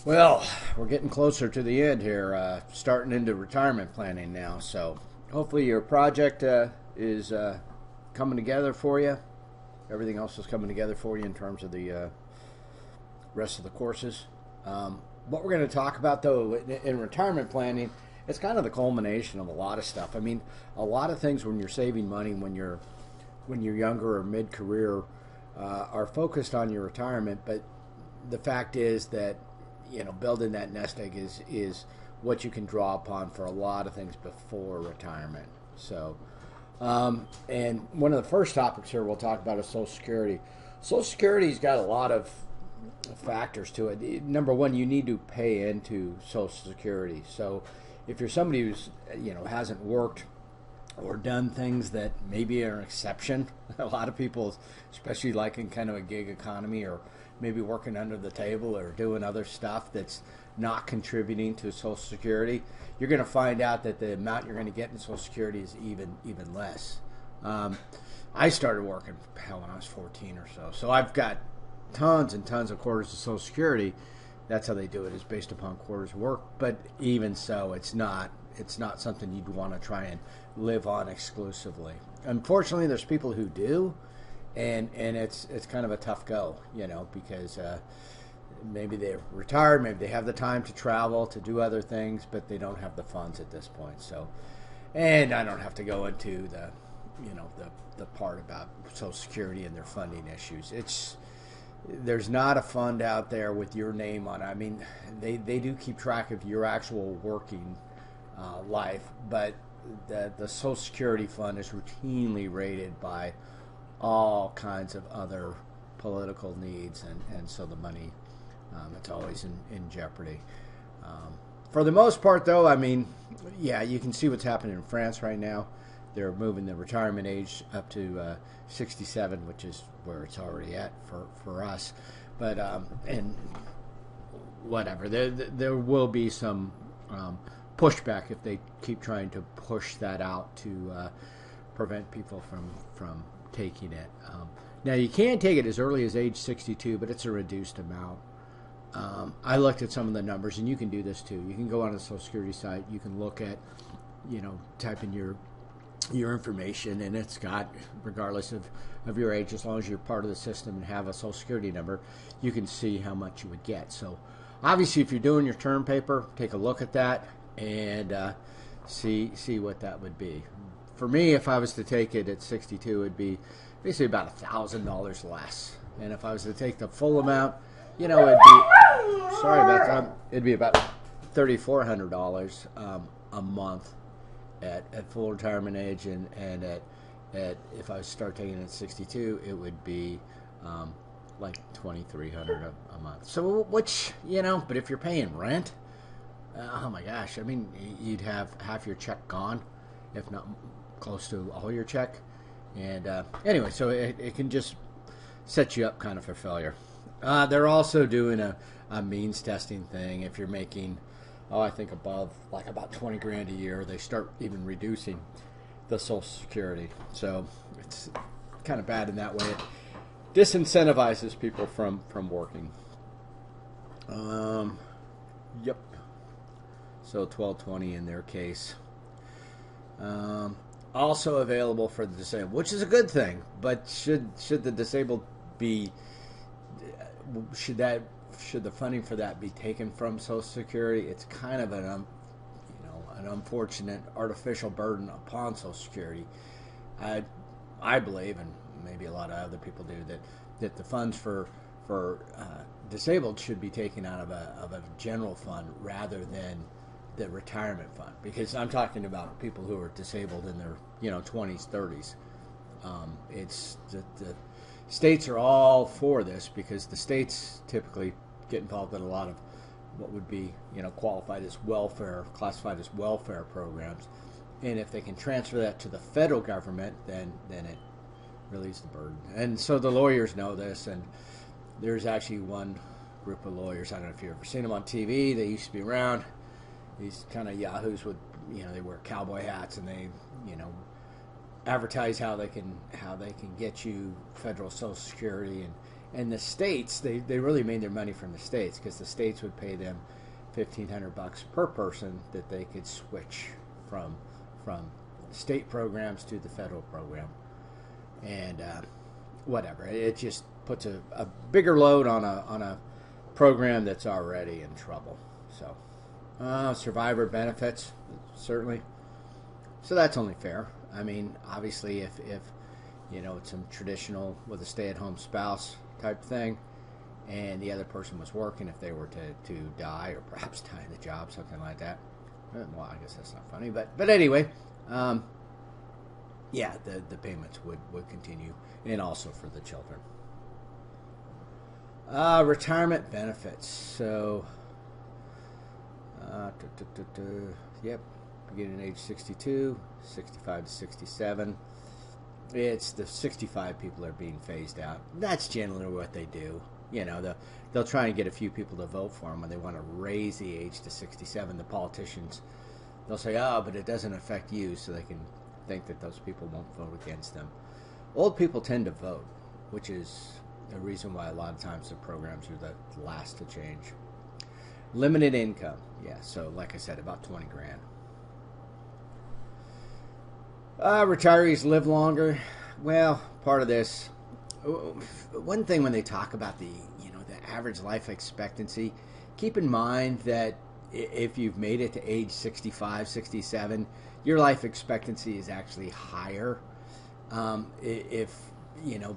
Well, we're getting closer to the end here, starting into retirement planning now. So hopefully your project is coming together for you. Everything else is coming together for you in terms of the rest of the courses. What we're going to talk about, though, in retirement planning, it's kind of the culmination of a lot of stuff. I mean, a lot of things when you're saving money when you're younger or mid-career are focused on your retirement, but the fact is that building that nest egg is what you can draw upon for a lot of things before retirement. So, and one of the first topics here we'll talk about is Social Security. Social Security's got a lot of factors to it. Number one, you need to pay into Social Security. So, if you're somebody who's hasn't worked or done things that maybe are an exception. A lot of people, especially like in kind of a gig economy or maybe working under the table or doing other stuff that's not contributing to Social Security, you're going to find out that the amount you're going to get in Social Security is even less. I started working when I was 14 or so, so I've got tons and tons of quarters of Social Security. That's how they do it, is based upon quarters of work. But even so, it's not something you'd want to try and live on exclusively. Unfortunately, there's people who do, and it's kind of a tough go, because maybe they're retired, maybe they have the time to travel, to do other things, but they don't have the funds at this point. So, and I don't have to go into the part about Social Security and their funding issues. There's not a fund out there with your name on it. I mean, they do keep track of your actual working life, but the Social Security fund is routinely rated by all kinds of other political needs, and so the money, it's always in jeopardy. For the most part, though, I mean, yeah, you can see what's happening in France right now. They're moving the retirement age up to 67, which is where it's already at for us. But and whatever, there will be some pushback if they keep trying to push that out to prevent people from taking it. Now, you can take it as early as age 62, but it's a reduced amount. I looked at some of the numbers, and you can do this too. You can go on the Social Security site. You can look at, type in your information, and it's got, regardless of your age, as long as you're part of the system and have a Social Security number, you can see how much you would get. So obviously, if you're doing your term paper, take a look at that and see what that would be. For me, if I was to take it at 62, it'd be basically about $1,000 less. And if I was to take the full amount, it'd be, sorry about that, it'd be about $3,400 a month at full retirement age, and at if I start taking it at 62, it would be like $2,300 a month. So which but if you're paying rent, oh my gosh, I mean, you'd have half your check gone, if not close to all your check. And anyway, so it can just set you up kind of for failure. They're also doing a means testing thing. If you're making, I think above like about 20 grand a year, they start even reducing the Social Security. So it's kind of bad in that way. It disincentivizes people from working. Yep. So 1220 in their case. Also available for the disabled, which is a good thing. But should the disabled be? Should the funding for that be taken from Social Security? It's kind of an unfortunate artificial burden upon Social Security. I believe, and maybe a lot of other people do, that the funds for disabled should be taken out of a general fund rather than the retirement fund, because I'm talking about people who are disabled in their 20s, 30s. It's the states are all for this because the states typically get involved in a lot of what would be classified as welfare programs, and if they can transfer that to the federal government, then it relieves the burden. And so the lawyers know this, and there's actually one group of lawyers, I don't know if you've ever seen them on TV, they used to be around, these kind of yahoos with they wear cowboy hats, and they advertise how they can get you federal Social Security, And the states, they really made their money from the states because the states would pay them $1,500 per person that they could switch from state programs to the federal program. And whatever, it just puts a bigger load on a program that's already in trouble. So survivor benefits, certainly. So that's only fair. I mean, obviously, if it's some traditional with a stay-at-home spouse type thing, and the other person was working, if they were to die or perhaps die in the job, something like that. Well, I guess that's not funny, but anyway, yeah, the payments would continue, and also for the children. Retirement benefits. So, yep, beginning age 62, 65 to 67. It's the 65 people are being phased out. That's generally what they do. They'll try and get a few people to vote for them when they want to raise the age to 67. The politicians, they'll say, oh, but it doesn't affect you, so they can think that those people won't vote against them. Old people tend to vote, which is the reason why a lot of times the programs are the last to change. Limited income. Yeah, so like I said, about 20 grand. Retirees live longer. Well, part of this, one thing when they talk about the average life expectancy, keep in mind that if you've made it to age 65, 67, your life expectancy is actually higher.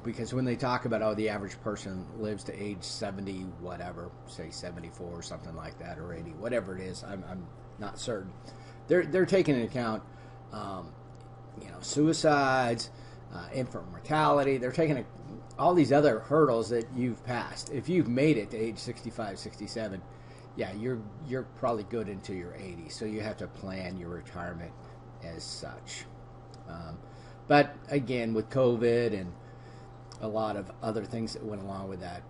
Because when they talk about, the average person lives to age 70, whatever, say 74 or something like that, or 80, whatever it is, I'm not certain. They're taking into account, suicides, infant mortality. They're taking all these other hurdles that you've passed. If you've made it to age 65, 67, yeah, you're probably good into your 80s. So you have to plan your retirement as such. But again, with COVID and a lot of other things that went along with that,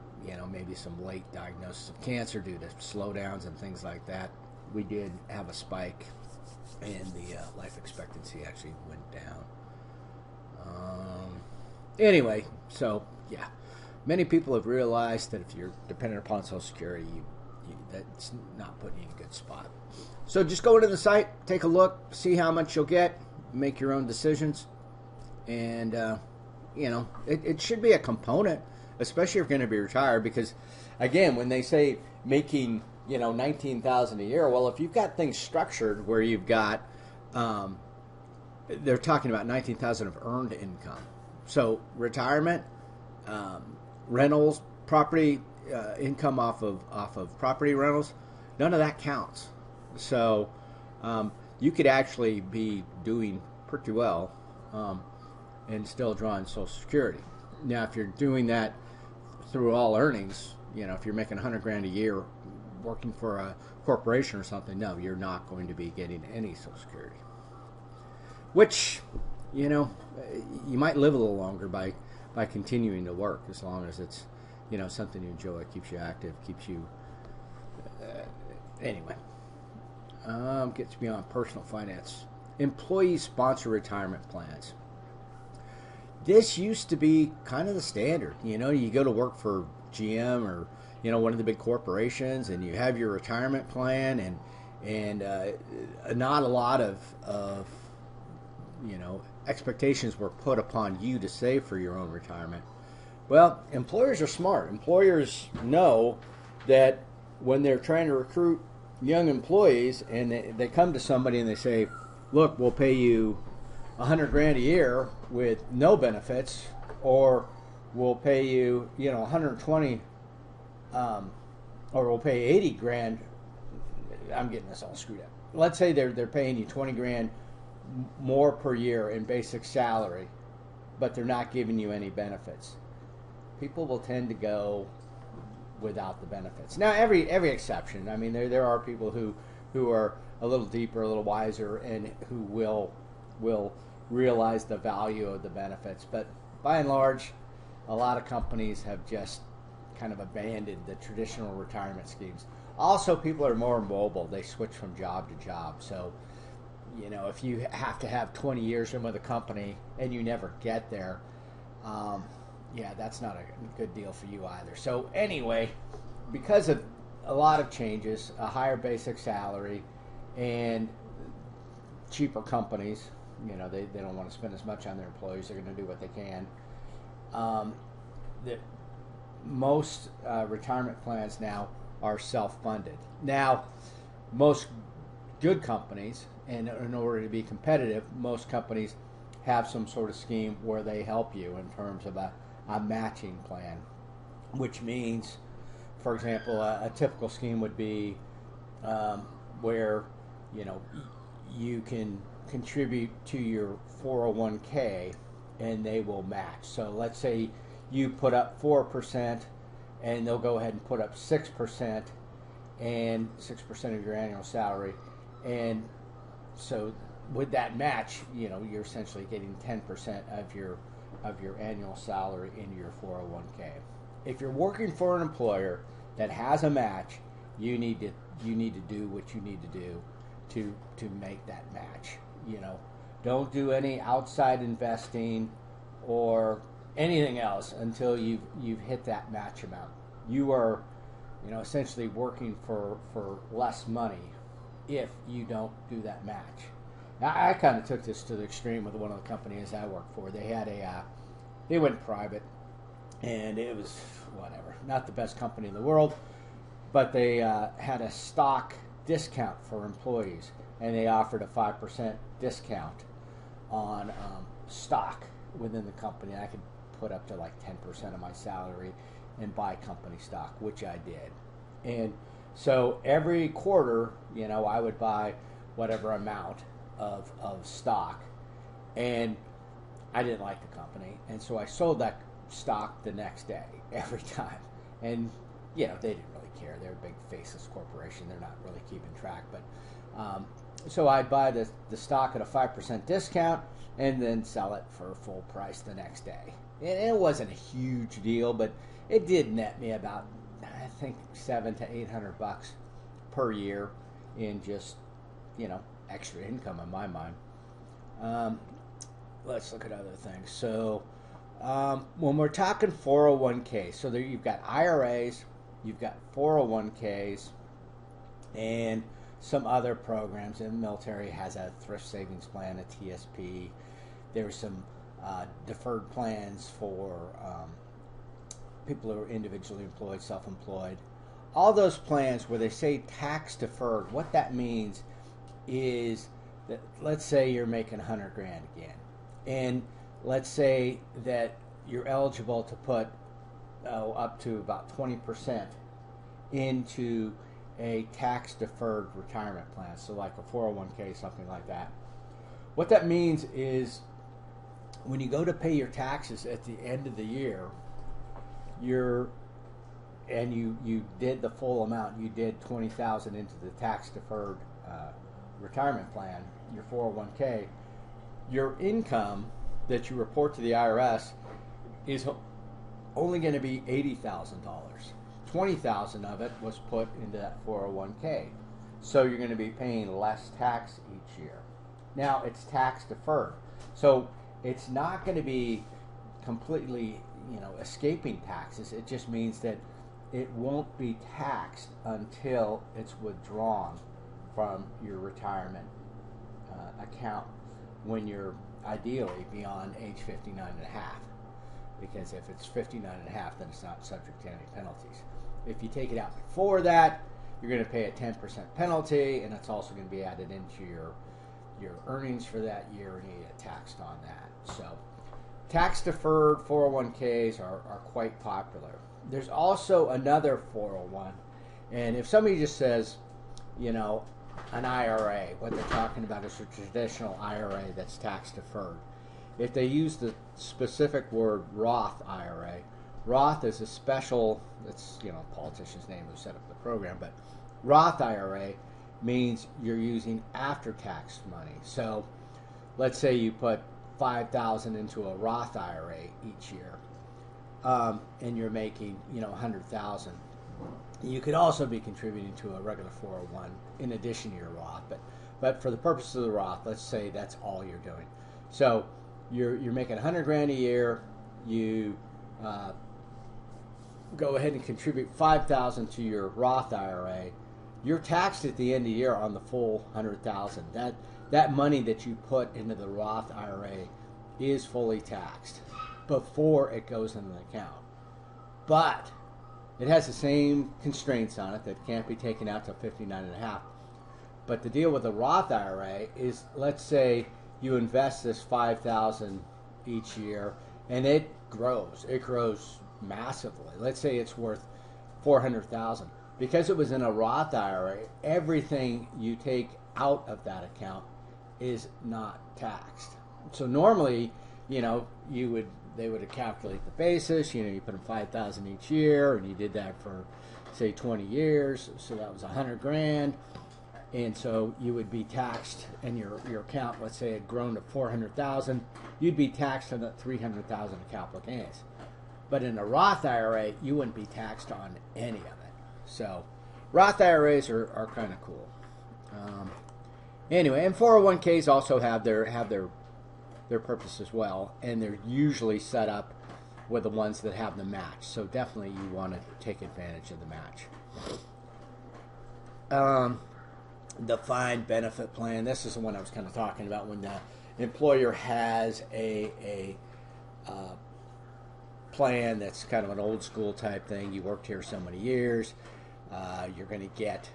maybe some late diagnosis of cancer due to slowdowns and things like that, we did have a spike, and the life expectancy actually went down. Anyway, so yeah, many people have realized that if you're dependent upon Social Security, that's not putting you in a good spot. So just go into the site, take a look, see how much you'll get, make your own decisions, and it should be a component, especially if you're going to be retired, because again, when they say making $19,000 a year, well, if you've got things structured where you've got they're talking about $19,000 of earned income. So retirement, rentals, property income off of property rentals, none of that counts. So you could actually be doing pretty well and still drawing Social Security. Now, if you're doing that through all earnings, if you're making $100,000 a year working for a corporation or something, no, you're not going to be getting any Social Security. Which, you might live a little longer by continuing to work, as long as it's, something you enjoy, keeps you active, keeps you, anyway. Gets beyond personal finance. Employee sponsor retirement plans. This used to be kind of the standard. You go to work for GM or, one of the big corporations, and you have your retirement plan, and not a lot of expectations were put upon you to save for your own retirement. Well, employers are smart. Employers know that when they're trying to recruit young employees, and they come to somebody and they say, look, we'll pay you $100,000 a year with no benefits, or we'll pay you, 120, or we'll pay 80 grand. I'm getting this all screwed up. Let's say they're paying you 20 grand more per year in basic salary, but they're not giving you any benefits. People will tend to go without the benefits. Now, every exception. I mean, there are people who are a little deeper, a little wiser, and who will realize the value of the benefits. But by and large, a lot of companies have just kind of abandoned the traditional retirement schemes. Also, people are more mobile. They switch from job to job. So, if you have to have 20 years in with a company and you never get there, yeah, that's not a good deal for you either. So anyway, because of a lot of changes, a higher basic salary, and cheaper companies, they don't want to spend as much on their employees. They're going to do what they can. Um, the, most retirement plans now are self-funded. Now, most good companies, and in order to be competitive, most companies have some sort of scheme where they help you in terms of a matching plan, which means, for example, a typical scheme would be where you know you can contribute to your 401k and they will match. So let's say you put up 4% and they'll go ahead and put up 6% and 6% of your annual salary. And so with that match, you're essentially getting 10% of your annual salary into your 401k. If you're working for an employer that has a match, you need to do what you need to do to make that match. Don't do any outside investing or anything else until you've hit that match amount. You are, essentially working for less money if you don't do that match. Now, I kind of took this to the extreme with one of the companies I worked for. They went private, and it was whatever, not the best company in the world, but they had a stock discount for employees, and they offered a 5% discount on stock within the company. I could put up to like 10% of my salary and buy company stock, which I did. And so every quarter, I would buy whatever amount of stock, and I didn't like the company, and so I sold that stock the next day every time. And they didn't really care. They're a big faceless corporation. They're not really keeping track. But so I'd buy the stock at a 5% discount and then sell it for full price the next day. And it wasn't a huge deal, but it did net me about, I think, $700 to $800 per year in just extra income in my mind. Let's look at other things. So when we're talking 401k, so there you've got IRAs, you've got 401ks, and some other programs. And the military has a thrift savings plan, a TSP. There's some deferred plans for people who are individually employed, self-employed. All those plans where they say tax deferred, what that means is that, let's say you're making 100 grand again, and let's say that you're eligible to put up to about 20% into a tax deferred retirement plan, so like a 401k, something like that. What that means is when you go to pay your taxes at the end of the year, you did the full amount, you did 20,000 into the tax deferred retirement plan, your 401k, your income that you report to the IRS is only going to be $80,000. 20,000 of it was put into that 401k. So you're going to be paying less tax each year. Now it's tax deferred. So it's not going to be completely, escaping taxes. It just means that it won't be taxed until it's withdrawn from your retirement account when you're ideally beyond age 59 and a half. Because if it's 59 and a half, then it's not subject to any penalties. If you take it out before that, you're going to pay a 10% penalty, and it's also going to be added into your earnings for that year, and you get taxed on that. So tax deferred 401ks are quite popular. There's also another 401, and if somebody just says, an IRA, what they're talking about is a traditional IRA that's tax deferred. If they use the specific word Roth IRA, Roth is a special, it's a politician's name who set up the program, but Roth IRA means you're using after-tax money. So let's say you put $5,000 into a Roth IRA each year, and you're making $100,000. You could also be contributing to a regular 401 in addition to your Roth, but for the purpose of the Roth, let's say that's all you're doing. So you're making 100 grand a year. You uh, go ahead and contribute $5,000 to your Roth IRA, you're taxed at the end of the year on the full $100,000. That money that you put into the Roth IRA is fully taxed before it goes into the account. But it has the same constraints on it that can't be taken out till 59 and a half. But the deal with the Roth IRA is, let's say you invest this $5,000 each year, and it grows. It grows massively. Let's say it's worth $400,000. Because it was in a Roth IRA, everything you take out of that account is not taxed. So normally, they would calculate the basis. You put in $5,000 each year, and you did that for, say, 20 years. So that was $100,000, and so you would be taxed. And your account, let's say, had grown to $400,000, you'd be taxed on that $300,000 of capital gains. But in a Roth IRA, you wouldn't be taxed on any of it. So Roth IRAs are kind of cool. Anyway, and 401ks also have their purpose as well, and they're usually set up with the ones that have the match. So definitely you want to take advantage of the match. Defined benefit plan. This is the one I was kind of talking about, when the employer has a plan that's kind of an old school type thing. You worked here so many years. You're going to get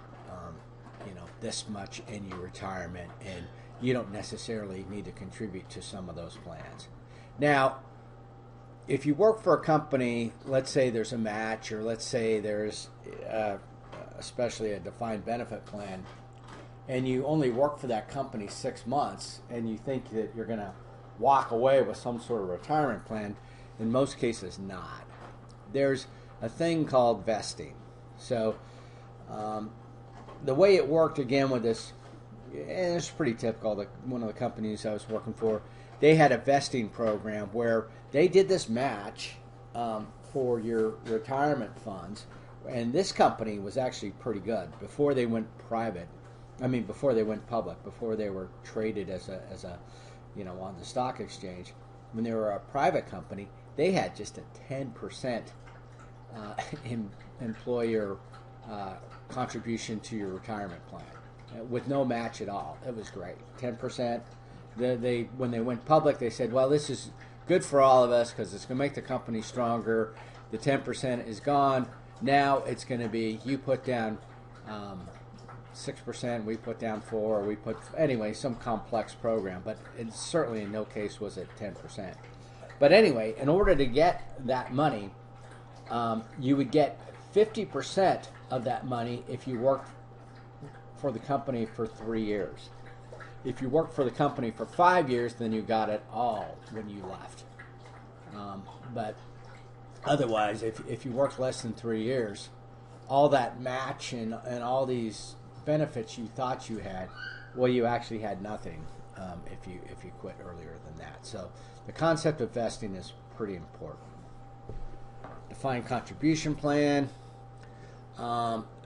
this much in your retirement, and you don't necessarily need to contribute to some of those plans. Now, if you work for a company, let's say there's a match, or let's say there's especially a defined benefit plan, and you only work for that company 6 months, and you think that you're going to walk away with some sort of retirement plan, in most cases not. There's a thing called vesting. So the way it worked, again, with this, and it's pretty typical. One of the companies I was working for, they had a vesting program where they did this match for your retirement funds, and this company was actually pretty good before they went private. Before they went public, before they were traded as a on the stock exchange. When they were a private company, they had just a 10% employer contribution to your retirement plan, with no match at all. It was great. 10%. When they went public, they said, well, this is good for all of us because it's going to make the company stronger. The 10% is gone. Now it's going to be, you put down 6%, we put down 4%, some complex program, but it certainly in no case was it 10%. But anyway, in order to get that money, you would get 50% of that money if you worked for the company for 3 years. If you worked for the company for 5 years, then you got it all when you left. But otherwise, if you worked less than 3 years, all that match and all these benefits you thought you had, well, you actually had nothing if you quit earlier than that. So the concept of vesting is pretty important. Defined contribution plan.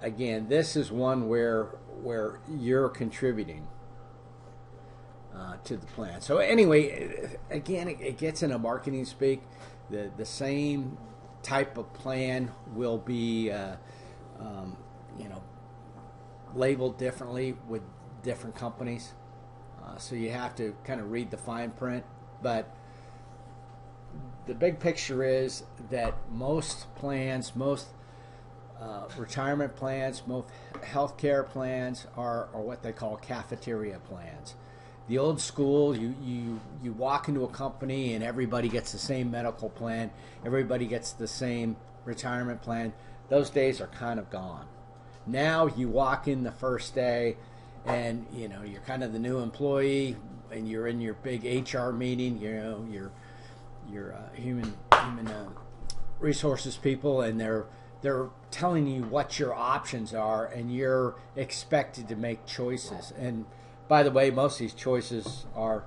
Again, this is one where you're contributing to the plan. So anyway, again, it gets into marketing speak. The same type of plan will be labeled differently with different companies. So you have to kind of read the fine print. But the big picture is that most plans, most retirement plans, most healthcare plans are what they call cafeteria plans. The old school, you walk into a company and everybody gets the same medical plan, everybody gets the same retirement plan. Those days are kind of gone. Now you walk in the first day and you're kind of the new employee and you're in your big HR meeting, your human resources people, and they're telling you what your options are, and you're expected to make choices. And by the way, most of these choices are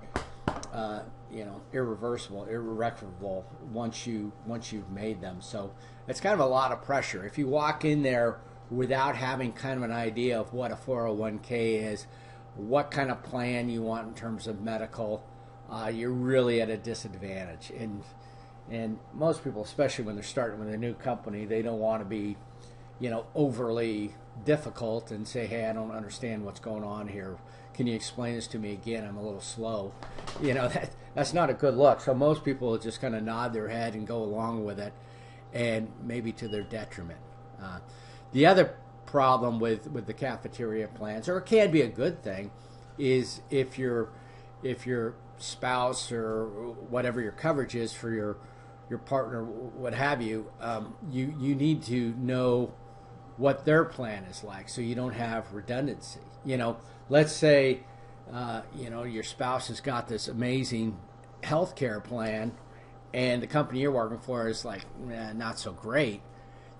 irreversible once you've made them. So it's kind of a lot of pressure. If you walk in there without having kind of an idea of what a 401k is, what kind of plan you want in terms of medical, you're really at a disadvantage. And And most people, especially when they're starting with a new company, they don't want to be, overly difficult and say, hey, I don't understand what's going on here. Can you explain this to me again? I'm a little slow. That's not a good look. So most people will just kind of nod their head and go along with it, and maybe to their detriment. The other problem with the cafeteria plans, or it can be a good thing, is if your spouse or whatever your coverage is for your partner, what have you, you need to know what their plan is like, so you don't have redundancy. Let's say your spouse has got this amazing health care plan, and the company you're working for is like, not so great.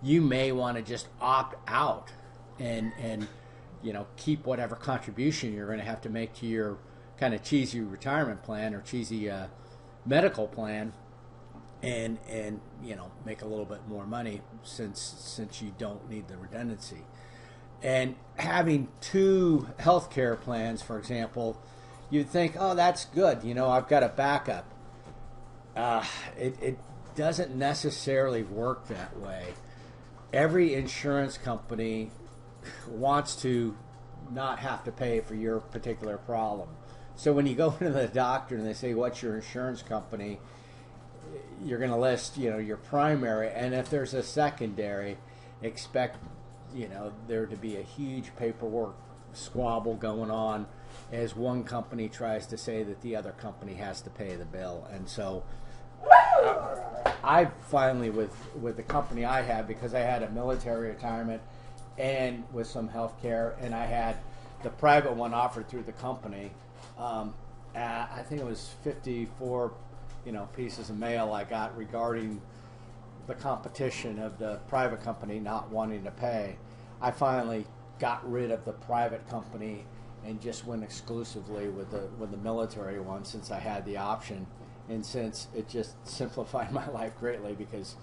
You may want to just opt out and keep whatever contribution you're going to have to make to your kind of cheesy retirement plan or cheesy medical plan, and make a little bit more money since you don't need the redundancy. And having two healthcare plans, for example, you'd think, oh, that's good. I've got a backup. It doesn't necessarily work that way. Every insurance company wants to not have to pay for your particular problem. So when you go into the doctor and they say, what's your insurance company? You're going to list, your primary. And if there's a secondary, expect, there to be a huge paperwork squabble going on as one company tries to say that the other company has to pay the bill. And so I finally, with the company I had, because I had a military retirement and with some health care, and I had the private one offered through the company, I think it was 54 pieces of mail I got regarding the competition of the private company not wanting to pay. I finally got rid of the private company and just went exclusively with the military one, since I had the option, and since it just simplified my life greatly, because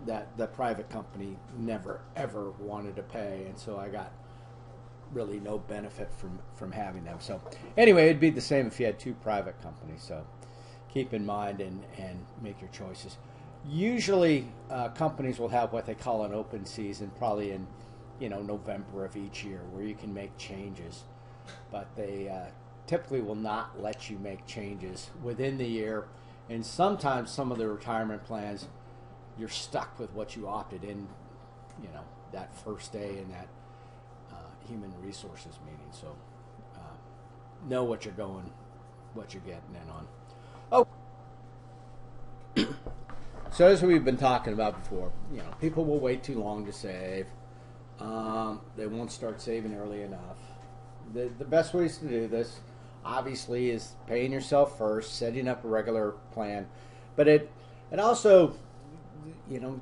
that the private company never ever wanted to pay, and so I got really no benefit from having them. So anyway, it'd be the same if you had two private companies. So keep in mind and make your choices. Usually companies will have what they call an open season, probably in November of each year, where you can make changes, but they typically will not let you make changes within the year. And sometimes some of the retirement plans, you're stuck with what you opted in that first day in that human resources meeting. So know what you're getting in on. Oh, so as we've been talking about before, people will wait too long to save. They won't start saving early enough. The best ways to do this, obviously, is paying yourself first, setting up a regular plan. But it also,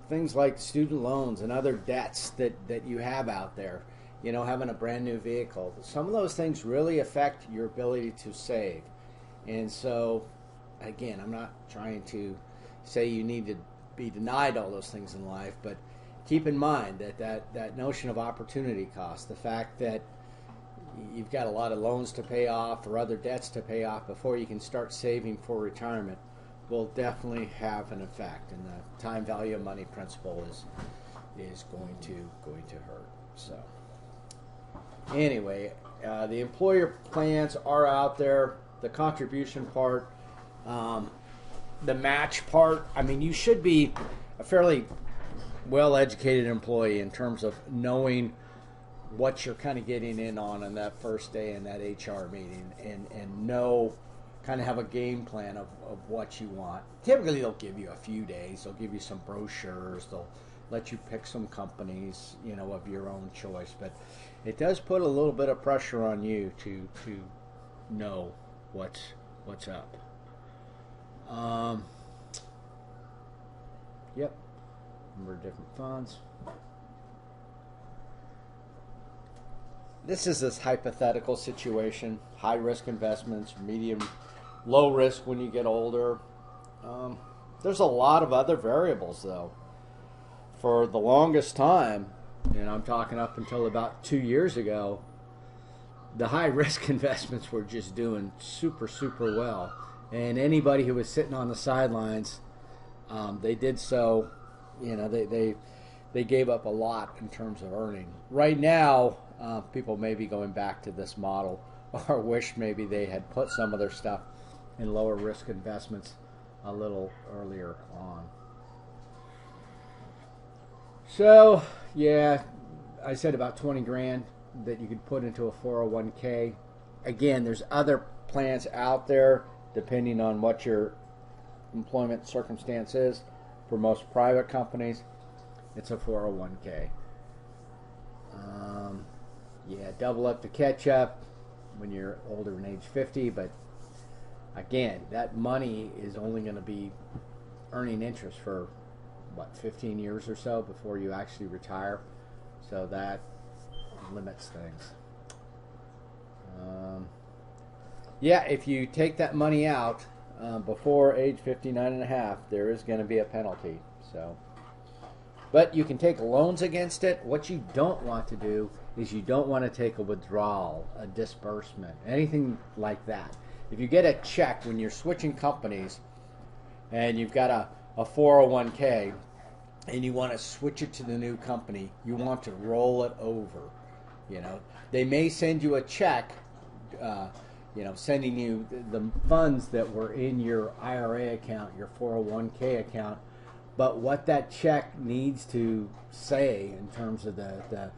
things like student loans and other debts that you have out there, having a brand new vehicle. Some of those things really affect your ability to save. And so, again, I'm not trying to say you need to be denied all those things in life, but keep in mind that notion of opportunity cost, the fact that you've got a lot of loans to pay off or other debts to pay off before you can start saving for retirement, will definitely have an effect. And the time value of money principle is going to hurt. So anyway, the employer plans are out there. The contribution part, the match part, you should be a fairly well-educated employee in terms of knowing what you're kind of getting in on that first day in that HR meeting, and know, kind of have a game plan of what you want. Typically they'll give you a few days, they'll give you some brochures, they'll let you pick some companies, of your own choice, but it does put a little bit of pressure on you to know what's up. Yep. Number of different funds. This is this hypothetical situation. High risk investments, medium, low risk when you get older. There's a lot of other variables though. For the longest time, and I'm talking up until about 2 years ago, the high risk investments were just doing super, super well. And anybody who was sitting on the sidelines They did so, they gave up a lot in terms of earning. Right now, people may be going back to this model, or wish maybe they had put some of their stuff in lower risk investments a little earlier on. So, yeah, I said about 20 grand that you could put into a 401k. Again, there's other plans out there depending on what your employment circumstance is. For most private companies, it's a 401k. Yeah, double up to catch up when you're older than age 50, but again, that money is only going to be earning interest for 15 years or so before you actually retire, so that limits things. Yeah, if you take that money out before age 59 and a half, there is going to be a penalty. So, but you can take loans against it. What you don't want to do is you don't want to take a withdrawal, a disbursement, anything like that. If you get a check when you're switching companies and you've got a 401k and you want to switch it to the new company, you want to roll it over. They may send you a check, sending you the funds that were in your IRA account, your 401k account, but what that check needs to say in terms of the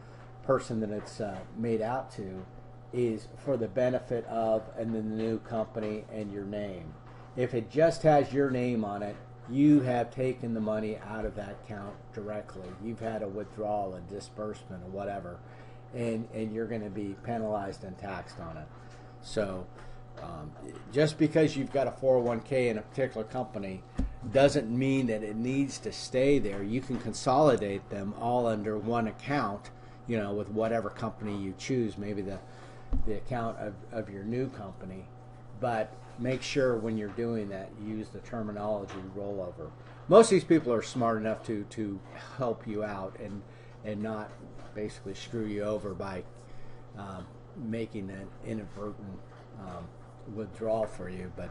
person that it's made out to is for the benefit of and then the new company and your name. If it just has your name on it, you have taken the money out of that account directly. You've had a withdrawal, a disbursement, or whatever, and you're going to be penalized and taxed on it. So just because you've got a 401k in a particular company doesn't mean that it needs to stay there. You can consolidate them all under one account, with whatever company you choose, maybe the account of your new company. But make sure when you're doing that, you use the terminology rollover. Most of these people are smart enough to help you out and not basically screw you over by making an inadvertent withdrawal for you. But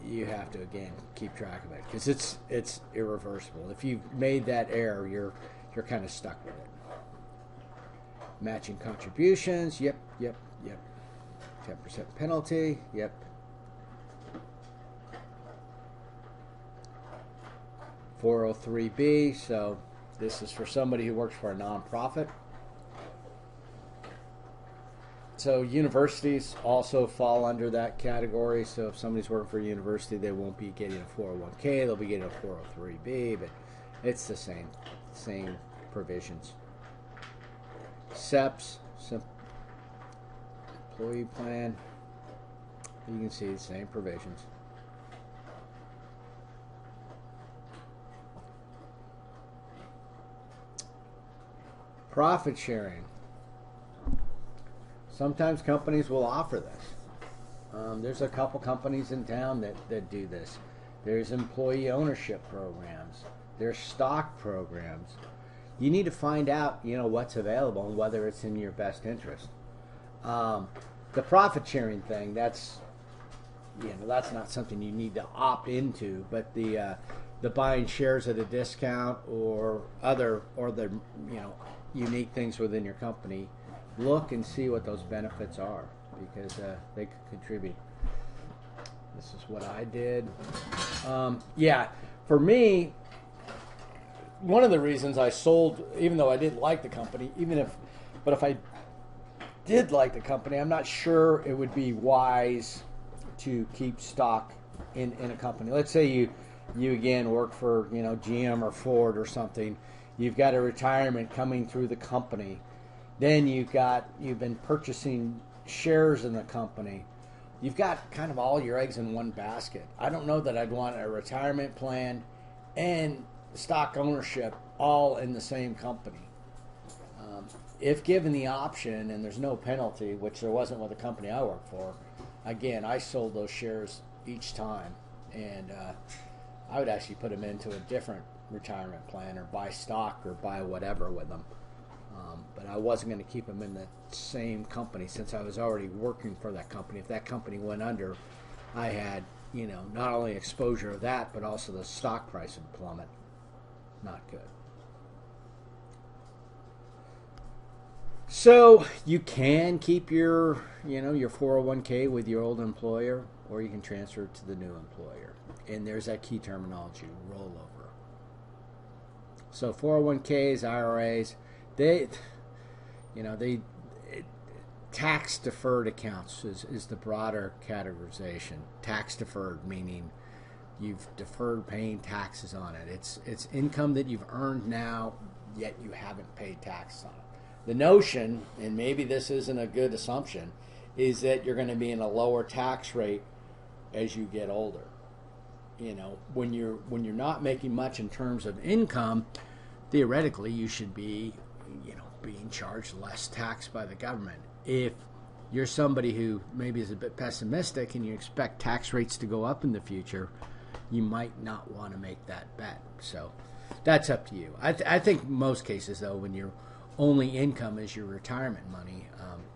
you have to, again, keep track of it because it's irreversible. If you've made that error, you're kind of stuck with it. Matching contributions, yep. 10% penalty, yep. 403B, so this is for somebody who works for a nonprofit. So universities also fall under that category. So if somebody's working for a university, they won't be getting a 401k, they'll be getting a 403B, but it's the same provisions. SEPs, employee plan, you can see the same provisions. Profit sharing. Sometimes companies will offer this. There's a couple companies in town that do this. There's employee ownership programs. There's stock programs. You need to find out, what's available and whether it's in your best interest. The profit sharing thing, that's not something you need to opt into, but the buying shares at a discount or the unique things within your company, look and see what those benefits are because they could contribute. This is what I did. For me, one of the reasons I sold, even though I didn't like the company, but if I did like the company, I'm not sure it would be wise to keep stock in a company. Let's say you again work for GM or Ford or something. You've got a retirement coming through the company. Then you've been purchasing shares in the company. You've got kind of all your eggs in one basket. I don't know that I'd want a retirement plan and stock ownership all in the same company. If given the option and there's no penalty, which there wasn't with the company I worked for, again, I sold those shares each time, and I would actually put them into a different retirement plan or buy stock or buy whatever with them. But I wasn't going to keep them in the same company since I was already working for that company. If that company went under, I had not only exposure of that, but also the stock price would plummet. Not good. So you can keep your 401k with your old employer, or you can transfer it to the new employer. And there's that key terminology, rollover. So 401ks, IRAs, they tax deferred accounts is the broader categorization. Tax deferred meaning you've deferred paying taxes on it. It's income that you've earned now, yet you haven't paid taxes on it. The notion, and maybe this isn't a good assumption, is that you're going to be in a lower tax rate as you get older. When you're not making much in terms of income, theoretically you should be, being charged less tax by the government. If you're somebody who maybe is a bit pessimistic and you expect tax rates to go up in the future, you might not want to make that bet. So that's up to you. I think most cases, though, when your only income is your retirement money,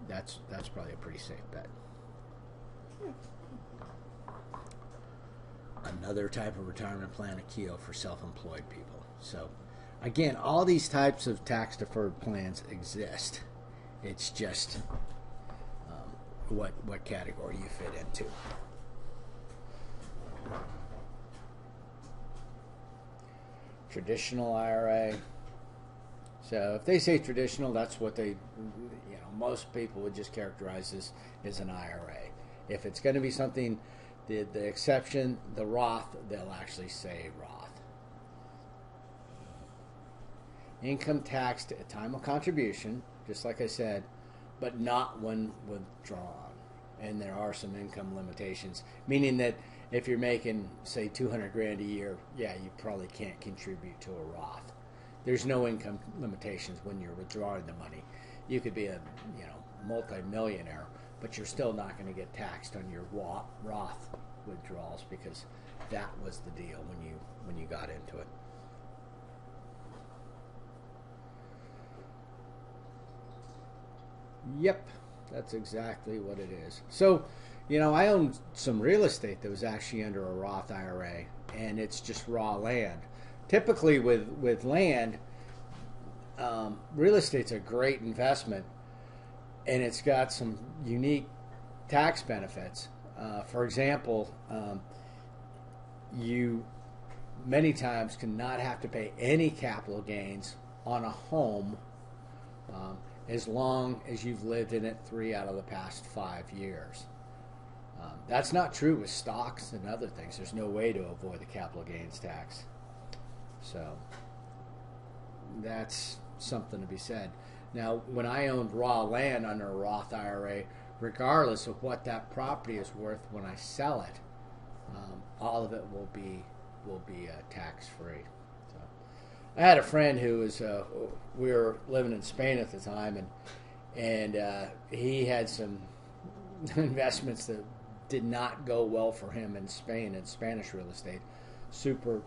that's probably a pretty safe bet. Another type of retirement plan, a KEO for self-employed people. So again, all these types of tax-deferred plans exist. It's just what category you fit into. Traditional IRA. So if they say traditional, that's what they, most people would just characterize this as an IRA. If it's going to be something, the exception, the Roth, they'll actually say Roth. Income taxed at time of contribution, just like I said, but not when withdrawn. And there are some income limitations, meaning that if you're making, say, $200,000 a year, you probably can't contribute to a Roth. There's no income limitations when you're withdrawing the money. You could be a multi-millionaire, but you're still not going to get taxed on your Roth withdrawals because that was the deal when you got into it. Yep, that's exactly what it is. So, I own some real estate that was actually under a Roth IRA, and it's just raw land. Typically with land, real estate's a great investment, and it's got some unique tax benefits. For example, you many times cannot have to pay any capital gains on a home as long as you've lived in it 3 out of the past 5 years. That's not true with stocks and other things. There's no way to avoid the capital gains tax. So that's something to be said. Now, when I owned raw land under a Roth IRA, regardless of what that property is worth when I sell it, all of it will be tax free. So, I had a friend who was we were living in Spain at the time, and he had some investments that did not go well for him in Spain in Spanish real estate. Super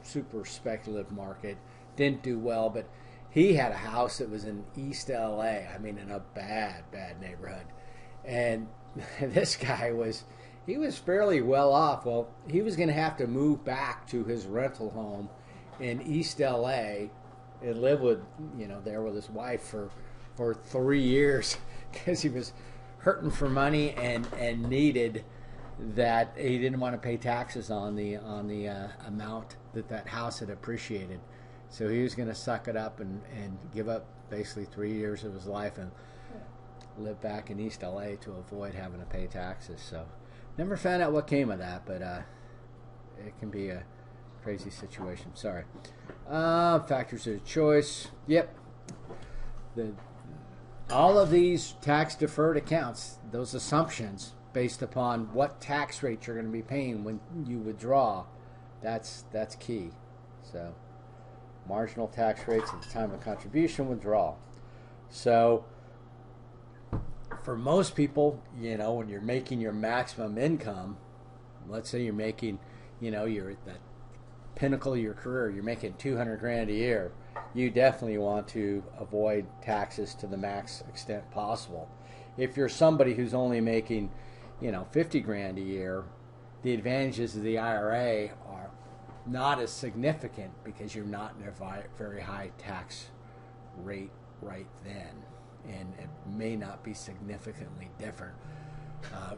speculative market, didn't do well, but he had a house that was in East LA, in a bad neighborhood. And this guy was fairly well off. Well, he was going to have to move back to his rental home in East LA and live there with his wife for 3 years because he was hurting for money and needed that he didn't want to pay taxes on the amount that house had appreciated. So he was going to suck it up and give up basically 3 years of his life and live back in East LA to avoid having to pay taxes. So never found out what came of that, but it can be a crazy situation. Sorry. Factors of choice. Yep. All of these tax deferred accounts, those assumptions based upon what tax rate you're going to be paying when you withdraw, that's key. So marginal tax rates at the time of contribution, withdrawal. So for most people, when you're making your maximum income, let's say you're making, you're at the pinnacle of your career, you're making $200,000 a year, you definitely want to avoid taxes to the max extent possible. If you're somebody who's only making $50,000 a year, the advantages of the IRA are not as significant because you're not in a very high tax rate right then, and it may not be significantly different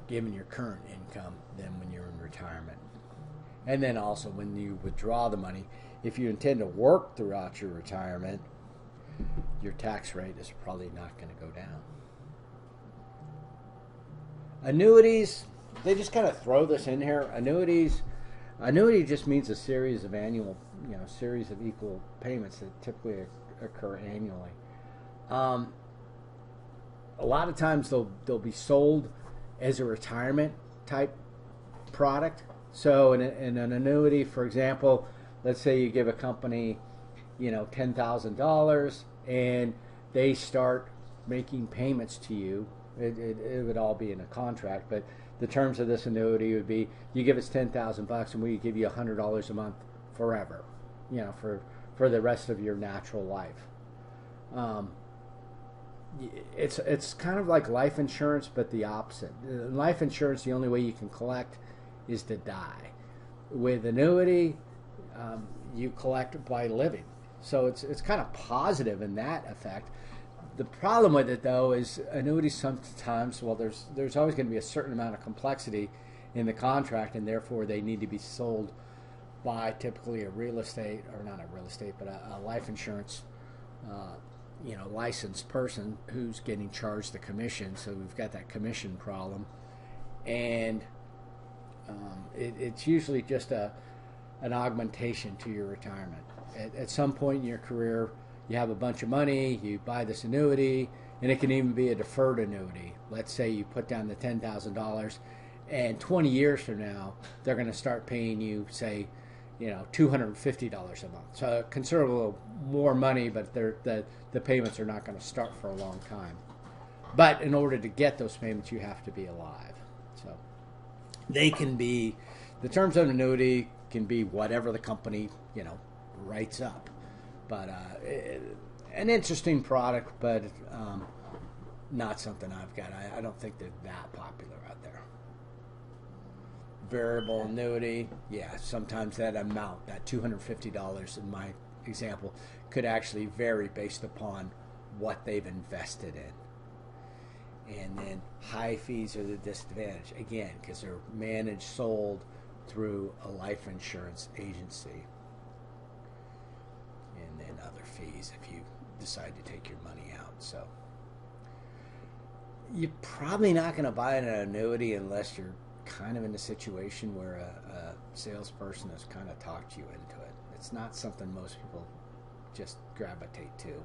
given your current income than when you're in retirement. And then also when you withdraw the money, if you intend to work throughout your retirement, your tax rate is probably not going to go down. Annuities, they just kind of throw this in here. Annuity just means a series of annual, series of equal payments that typically occur annually. A lot of times they'll be sold as a retirement type product. So in an annuity, for example, let's say you give a company, $10,000 and they start making payments to you. It would all be in a contract, but the terms of this annuity would be you give us $10,000 and we give you $100 a month forever, for the rest of your natural life. It's kind of like life insurance, but the opposite. Life insurance, the only way you can collect is to die. With annuity, you collect by living. So it's kind of positive in that effect. The problem with it, though, is annuities sometimes, there's always going to be a certain amount of complexity in the contract, and therefore they need to be sold by typically a life insurance, licensed person who's getting charged the commission. So we've got that commission problem, and it's usually just an augmentation to your retirement. At some point in your career, you have a bunch of money, you buy this annuity, and it can even be a deferred annuity. Let's say you put down the $10,000, and 20 years from now, they're going to start paying you, say, $250 a month. So considerable more money, but the payments are not going to start for a long time. But in order to get those payments, you have to be alive. So they can be, the terms of an annuity can be whatever the company, writes up. But an interesting product, but not something I've got. I don't think they're that popular out there. Variable annuity, yeah, sometimes that amount, that $250 in my example, could actually vary based upon what they've invested in. And then high fees are the disadvantage, again, because they're managed, sold through a life insurance agency. And then other fees if you decide to take your money out. So you're probably not going to buy an annuity unless you're kind of in a situation where a salesperson has kind of talked you into it. It's not something most people just gravitate to.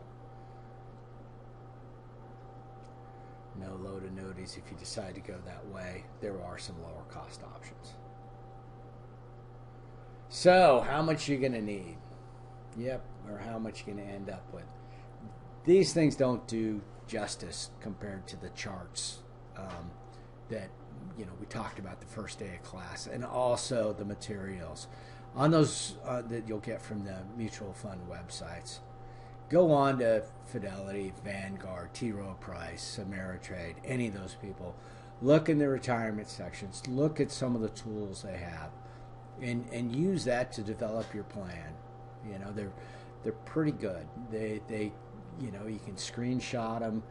No load annuities if you decide to go that way. There are some lower cost options. So how much are you going to need? Yep, or how much you're going to end up with. These things don't do justice compared to the charts that we talked about the first day of class, and also the materials on those that you'll get from the mutual fund websites. Go on to Fidelity, Vanguard, T. Rowe Price, Ameritrade, any of those people. Look in the retirement sections. Look at some of the tools they have, and use that to develop your plan. They're pretty good. They you can screenshot them,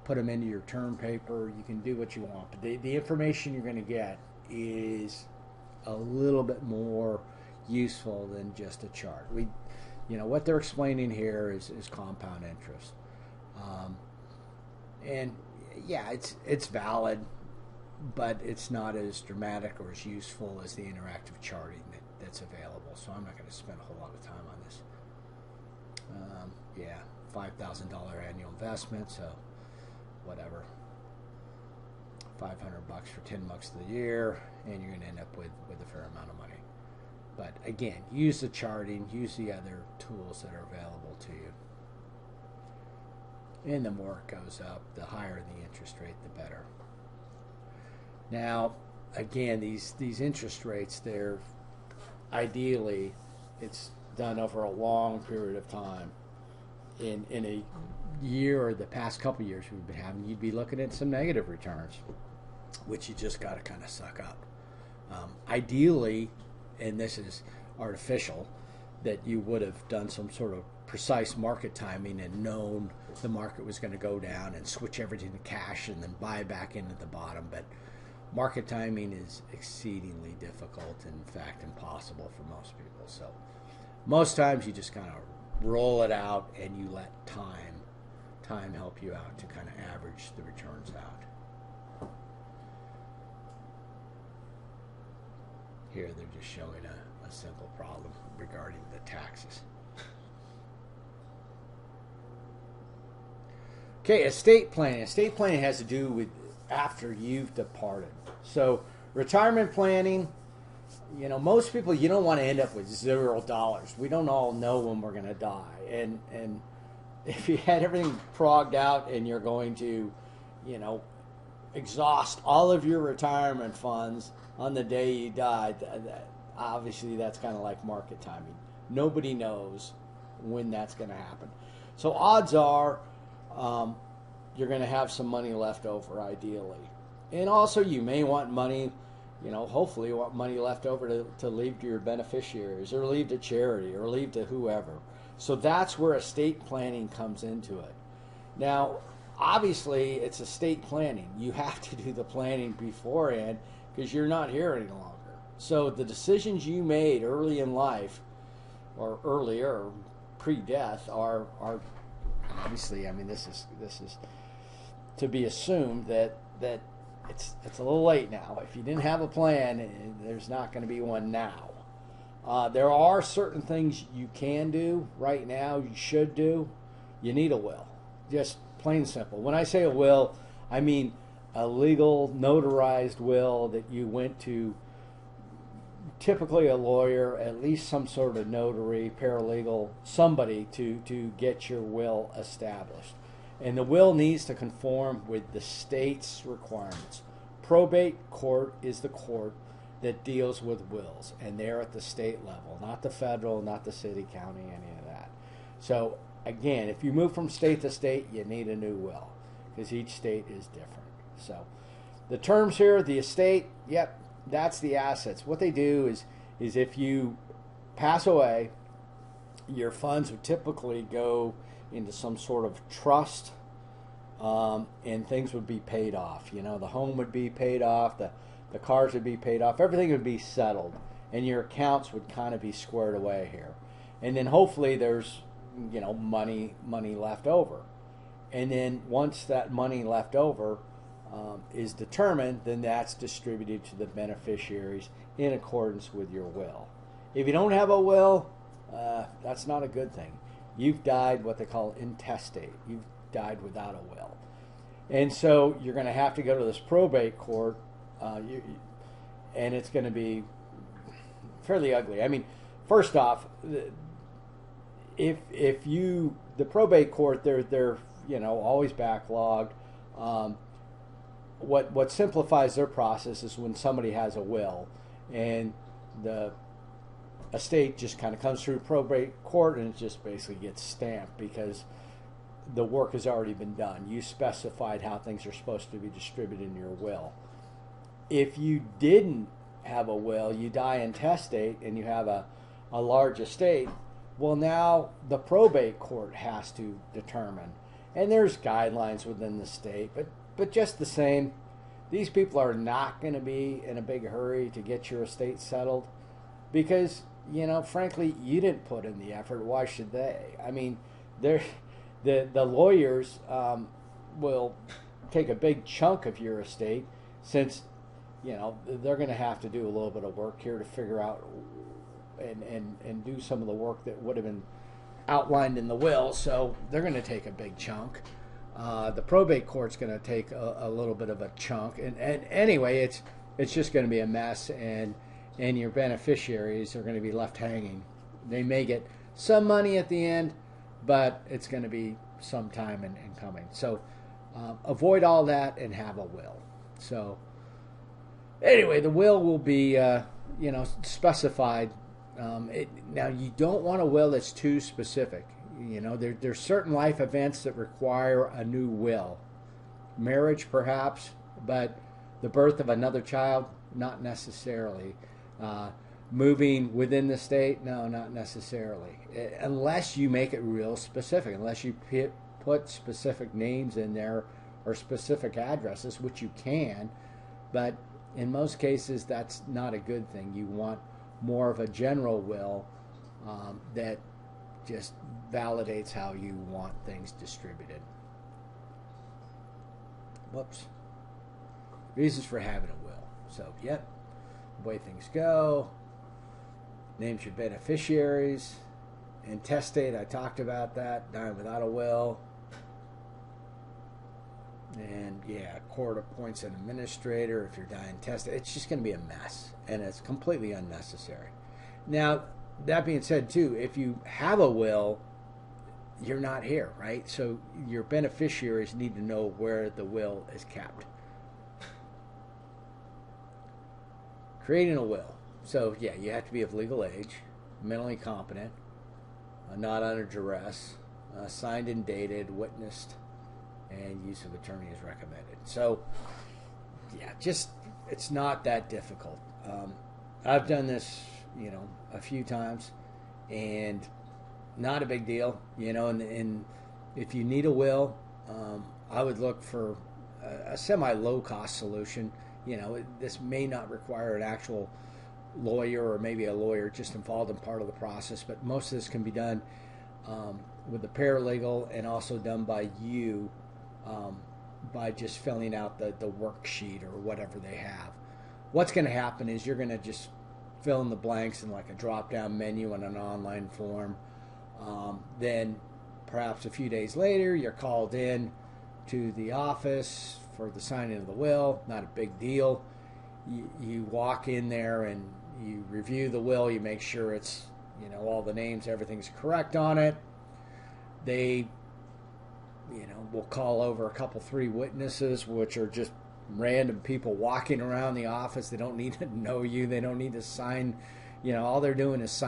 put them into your term paper. You can do what you want, but the information you're going to get is a little bit more useful than just a chart. What they're explaining here is compound interest, and yeah, it's valid, but it's not as dramatic or as useful as the interactive charting that's available. So I'm not going to spend a whole lot of time on this. Yeah, $5,000 annual investment, so whatever, $500 for 10 months of the year, and you're going to end up with a fair amount of money. But again, use the charting, use the other tools that are available to you. And the more it goes up, the higher the interest rate, the better. Now, again, these interest rates, they're ideally, it's done over a long period of time. In a year or the past couple of years we've been having, you'd be looking at some negative returns, which you just got to kind of suck up. Ideally, and this is artificial, that you would have done some sort of precise market timing and known the market was going to go down and switch everything to cash and then buy back into the bottom. But market timing is exceedingly difficult, in fact, impossible for most people. So most times you just kind of roll it out and you let time help you out to kind of average the returns out. Here they're just showing a simple problem regarding the taxes. Okay, estate planning. Estate planning has to do with after you've departed. So retirement planning, most people, you don't want to end up with $0. We don't all know when we're going to die. And if you had everything progged out and you're going to, exhaust all of your retirement funds on the day you died, obviously that's kind of like market timing. Nobody knows when that's going to happen. So odds are you're going to have some money left over, ideally. And also you may want money, hopefully you want money left over to leave to your beneficiaries or leave to charity or leave to whoever. So that's where estate planning comes into it. Now, obviously, it's estate planning. You have to do the planning beforehand because you're not here any longer. So the decisions you made early in life or earlier, pre-death, are obviously, this is to be assumed that it's a little late now. If you didn't have a plan, there's not going to be one now. There are certain things you can do right now, you should do. You need a will. Just plain simple. When I say a will, I mean a legal, notarized will that you went to, typically a lawyer, at least some sort of notary, paralegal, somebody to get your will established. And the will needs to conform with the state's requirements. Probate court is the court that deals with wills, and they're at the state level, not the federal, not the city, county, any of that. So again, if you move from state to state, you need a new will because each state is different. So the terms here, the estate, yep, that's the assets. What they do is if you pass away, your funds would typically go into some sort of trust, and things would be paid off. The home would be paid off, the cars would be paid off, everything would be settled, and your accounts would kind of be squared away here. And then hopefully there's, money left over. And then once that money left over is determined, then that's distributed to the beneficiaries in accordance with your will. If you don't have a will, that's not a good thing. You've died what they call intestate. You've died without a will. And so you're going to have to go to this probate court, and it's going to be fairly ugly. First off, if the probate court, they're always backlogged. What simplifies their process is when somebody has a will and the estate just kind of comes through probate court and it just basically gets stamped because the work has already been done. You specified how things are supposed to be distributed in your will. If you didn't have a will, you die intestate and you have a large estate, well, now the probate court has to determine. And there's guidelines within the state, but just the same, these people are not going to be in a big hurry to get your estate settled because, frankly, you didn't put in the effort. Why should they? The lawyers will take a big chunk of your estate since, they're going to have to do a little bit of work here to figure out and do some of the work that would have been outlined in the will. So they're going to take a big chunk. The probate court's going to take a little bit of a chunk. And anyway, it's just going to be a mess, and your beneficiaries are going to be left hanging. They may get some money at the end, but it's going to be some time in coming. So avoid all that and have a will. So anyway, the will be specified. Now, you don't want a will that's too specific. There's certain life events that require a new will. Marriage, perhaps, but the birth of another child, Not necessarily. Moving within the state? No, not necessarily. Unless you make it real specific, unless you put specific names in there or specific addresses, which you can, but in most cases that's not a good thing. You want more of a general will that just validates how you want things distributed. Whoops. Reasons for having a will. So, yep, the way things go. Names your beneficiaries. Intestate, I talked about that. Dying without a will. And, yeah, court appoints an administrator if you're dying intestate. It's just going to be a mess, and it's completely unnecessary. Now, that being said, too, if you have a will, you're not here, right? So your beneficiaries need to know where the will is kept. Creating a will. So, yeah, you have to be of legal age, mentally competent, not under duress, signed and dated, witnessed, and use of attorney is recommended. So, yeah, just, it's not that difficult. I've done this, a few times, and not a big deal, and if you need a will, I would look for a semi-low cost solution. This may not require an actual lawyer or maybe a lawyer just involved in part of the process, but most of this can be done with a paralegal and also done by you by just filling out the worksheet or whatever they have. What's going to happen is you're going to just fill in the blanks in like a drop-down menu on an online form. Then perhaps a few days later, you're called in to the office for the signing of the will. Not a big deal. You walk in there and you review the will. You make sure it's, all the names, everything's correct on it. They, will call over a couple, 3 witnesses, which are just random people walking around the office. They don't need to know you. They don't need to sign. All they're doing is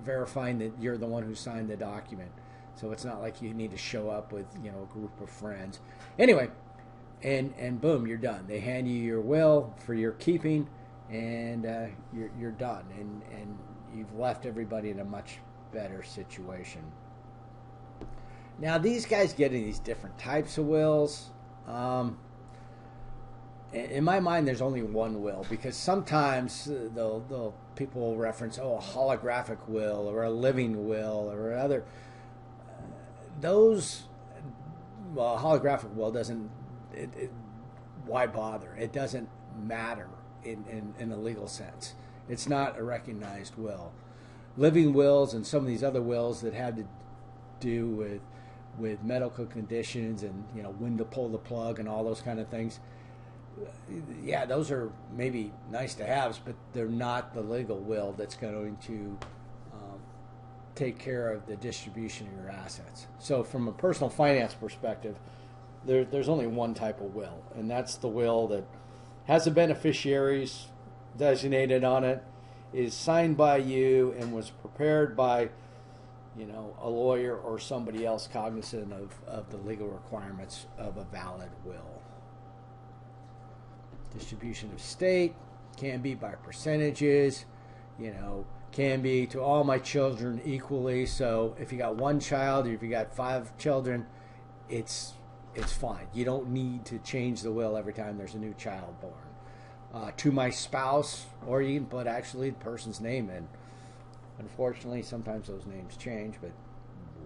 verifying that you're the one who signed the document. So it's not like you need to show up with, a group of friends. Anyway, and boom, you're done. They hand you your will for your keeping, and you're done. And you've left everybody in a much better situation. Now, these guys getting these different types of wills, in my mind, there's only one will, because sometimes people will reference, a holographic will or a living will or other. Holographic will doesn't. Why bother? It doesn't matter in a legal sense. It's not a recognized will. Living wills and some of these other wills that have to do with medical conditions and when to pull the plug and all those kind of things. Yeah, those are maybe nice to haves, but they're not the legal will that's going to take care of the distribution of your assets. So from a personal finance perspective, there's only one type of will, and that's the will that has the beneficiaries designated on it, is signed by you, and was prepared by a lawyer or somebody else cognizant of the legal requirements of a valid will. Distribution of estate can be by percentages, can be to all my children equally. So if you got one child or if you got 5 children, it's fine. You don't need to change the will every time there's a new child born. To my spouse, or you can put actually the person's name in. Unfortunately, sometimes those names change, but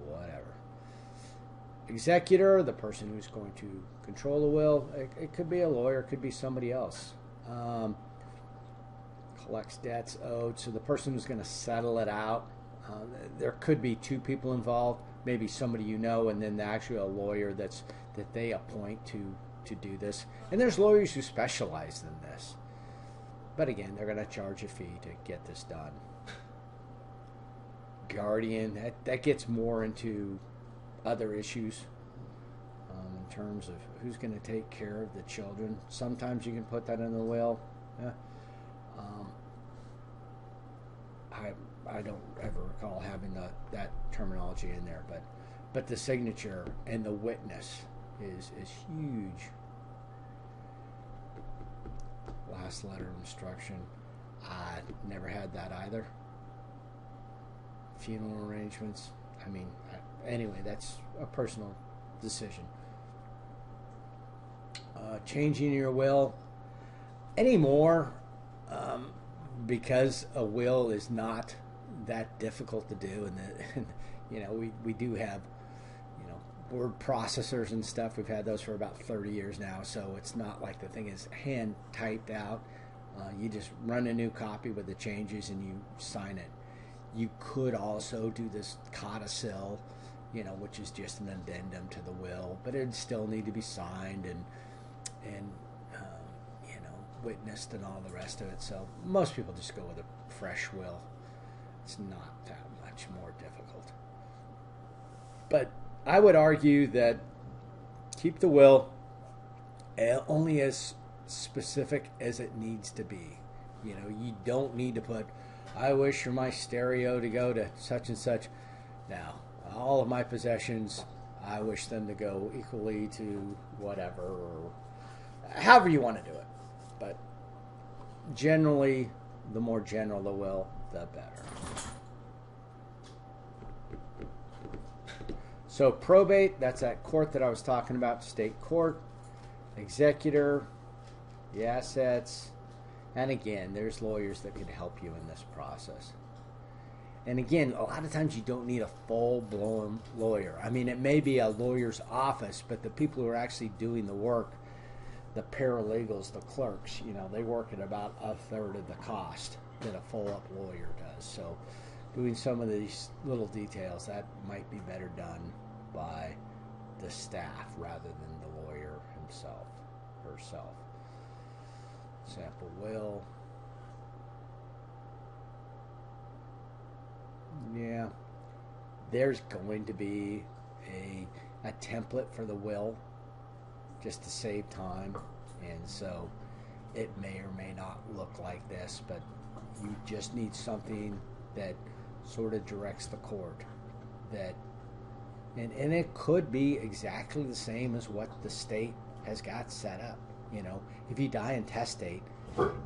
whatever. Executor, the person who's going to control the will. It could be a lawyer, it could be somebody else. Collects debts owed, so the person who's going to settle it out. There could be 2 people involved, maybe somebody and then actually a lawyer that they appoint to do this. And there's lawyers who specialize in this. But again, they're going to charge a fee to get this done. Guardian, that gets more into other issues in terms of who's going to take care of the children. Sometimes you can put that in the will. Yeah. I don't ever recall having that terminology in there, but the signature and the witness is huge. last letter of instruction. I never had that either. Funeral arrangements. I mean, anyway, that's a personal decision. Changing your will anymore, because a will is not that difficult to do, and we do have word processors and stuff. We've had those for about 30 years now, so it's not like the thing is hand typed out. You just run a new copy with the changes and you sign it. You could also do this codicil, which is just an addendum to the will, but it'd still need to be signed and witnessed and all the rest of it. So most people just go with a fresh will. It's not that much more difficult. But I would argue that keep the will only as specific as it needs to be. You don't need to put, I wish for my stereo to go to such and such. Now, all of my possessions, I wish them to go equally to whatever, or however you want to do it. But generally, the more general the will, the better. So probate, that's that court that I was talking about, state court. Executor, the assets. And again, there's lawyers that could help you in this process. And again, a lot of times you don't need a full-blown lawyer. I mean, it may be a lawyer's office, but the people who are actually doing the work, the paralegals, the clerks, they work at about a third of the cost that a full-up lawyer does. So doing some of these little details, that might be better done by the staff rather than the lawyer himself, herself. Sample will. Yeah, there's going to be a template for the will just to save time, and so it may or may not look like this, but you just need something that sort of directs the court, that and it could be exactly the same as what the state has got set up. If you die intestate,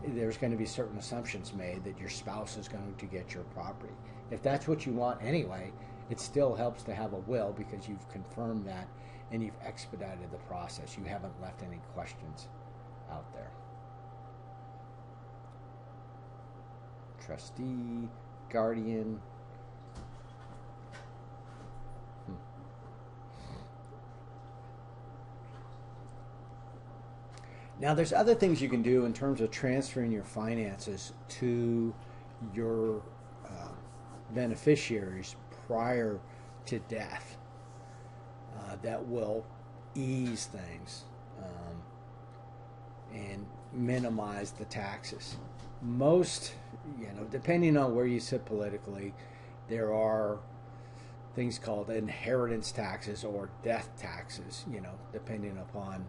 there's going to be certain assumptions made that your spouse is going to get your property. If that's what you want anyway, it still helps to have a will because you've confirmed that and you've expedited the process. You haven't left any questions out there. Trustee, guardian. Now, there's other things you can do in terms of transferring your finances to your beneficiaries prior to death that will ease things and minimize the taxes. Most, depending on where you sit politically, there are things called inheritance taxes or death taxes, depending upon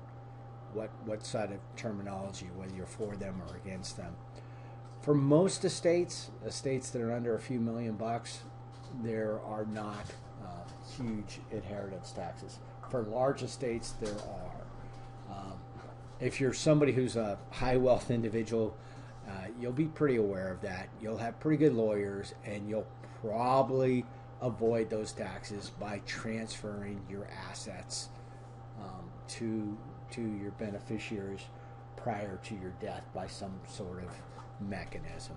what side of terminology, whether you're for them or against them. For most estates that are under a few $1,000,000, there are not huge inheritance taxes. For large estates, there are. If you're somebody who's a high wealth individual, you'll be pretty aware of that. You'll have pretty good lawyers, and you'll probably avoid those taxes by transferring your assets to your beneficiaries prior to your death by some sort of mechanism.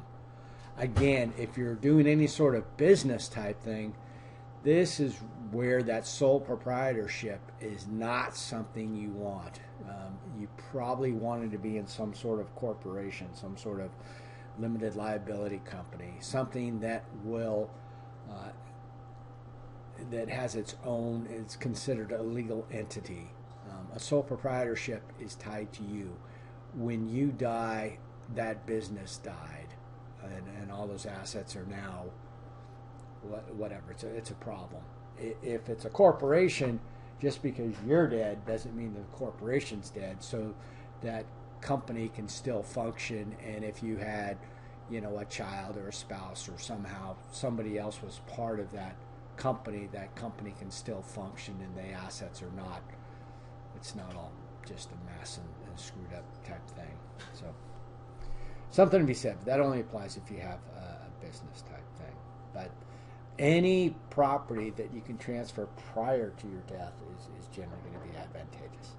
Again, if you're doing any sort of business type thing, this is where that sole proprietorship is not something you want. You probably wanted to be in some sort of corporation, some sort of limited liability company, something that will that has its own, it's considered a legal entity. A sole proprietorship is tied to you. When you die, that business died, and all those assets are now whatever. It's a problem. If it's a corporation, just because you're dead doesn't mean the corporation's dead. So that company can still function, and if you had, a child or a spouse or somehow somebody else was part of that company can still function, and the assets are not. It's not all just a mess and screwed up type thing. So Something to be said, but that only applies if you have a business type thing. But any property that you can transfer prior to your death is generally going to be advantageous.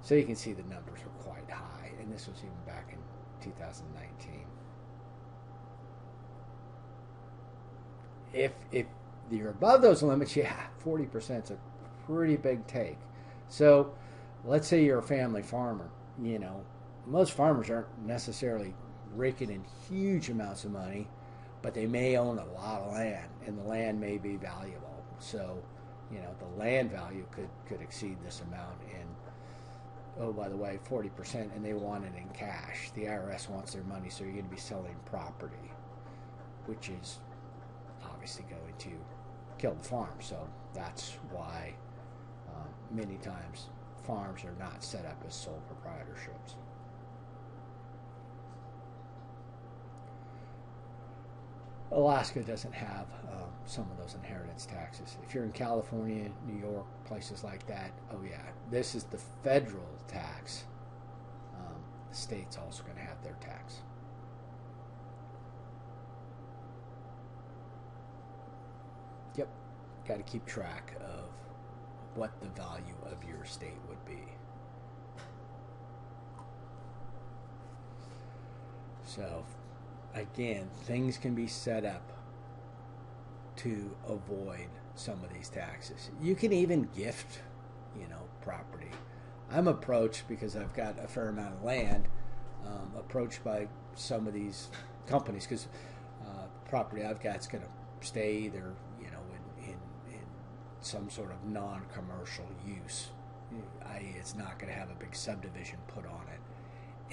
So you can see the numbers were quite high, and this was even back in 2019. If you're above those limits, yeah, 40% is a pretty big take. So let's say you're a family farmer. Most farmers aren't necessarily raking in huge amounts of money, but they may own a lot of land, and the land may be valuable. So, the land value could exceed this amount. And oh, by the way, 40%, and they want it in cash. The IRS wants their money, so you're going to be selling property, which is obviously going to kill the farm. So that's why many times farms are not set up as sole proprietorships. Alaska doesn't have some of those inheritance taxes. If you're in California, New York, places like that, oh yeah, this is the federal tax. The state's also going to have their tax. Yep, got to keep track of what the value of your estate would be. So again, things can be set up to avoid some of these taxes. You can even gift, property. I'm approached, because I've got a fair amount of land, approached by some of these companies, because property I've got is going to stay either, in some sort of non-commercial use, i.e. it's not going to have a big subdivision put on it.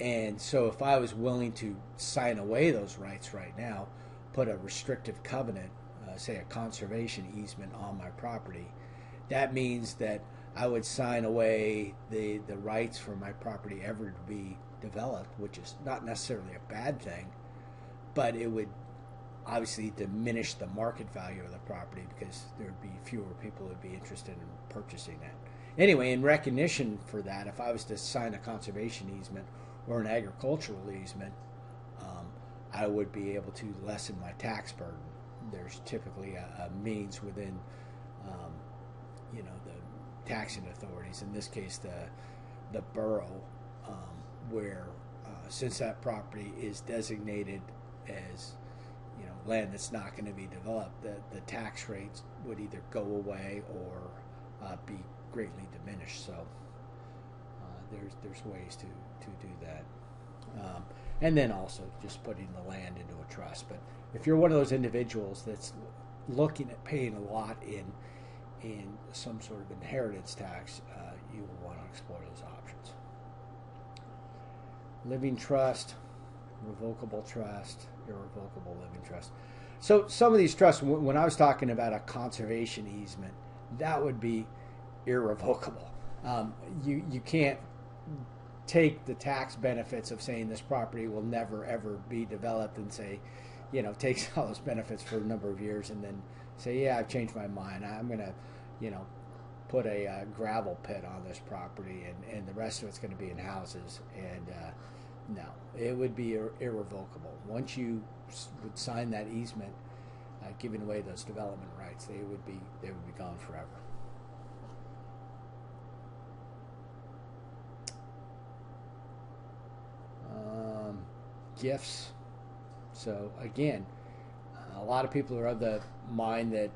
And so if I was willing to sign away those rights right now, put a restrictive covenant, say a conservation easement on my property, that means that I would sign away the rights for my property ever to be developed, which is not necessarily a bad thing, but it would obviously diminish the market value of the property, because there would be fewer people who would be interested in purchasing it. Anyway, in recognition for that, if I was to sign a conservation easement or an agricultural easement, I would be able to lessen my tax burden. There's typically a means within, the taxing authorities, in this case the borough, where since that property is designated as land that's not going to be developed, the tax rates would either go away or be greatly diminished. So there's ways to do that. And then also just putting the land into a trust. But if you're one of those individuals that's looking at paying a lot in some sort of inheritance tax, you will want to explore those options. Living trust, revocable trust, irrevocable living trust. So some of these trusts, when I was talking about a conservation easement, that would be irrevocable. You can't take the tax benefits of saying this property will never ever be developed and say, take all those benefits for a number of years and then say, yeah, I've changed my mind. I'm going to, put a gravel pit on this property and the rest of it's going to be in houses. And no, it would be irrevocable. Once you would sign that easement, giving away those development rights, they would be gone forever. Gifts. So again, a lot of people are of the mind that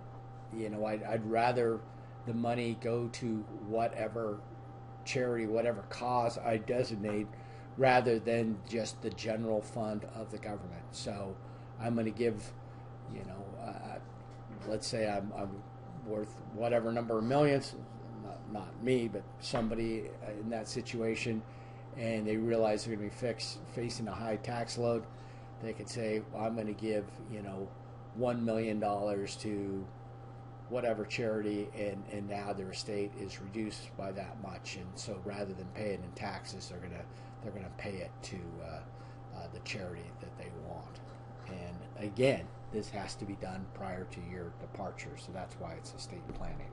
I'd rather the money go to whatever charity, whatever cause I designate, rather than just the general fund of the government. So I'm going to give, let's say I'm worth whatever number of millions, not me, but somebody in that situation, and they realize they're going to be facing a high tax load, they could say, well, I'm going to give, $1 million to whatever charity, and now their estate is reduced by that much, and so rather than pay it in taxes, they're going to pay it to the charity that they want. And again, this has to be done prior to your departure, so that's why it's estate planning.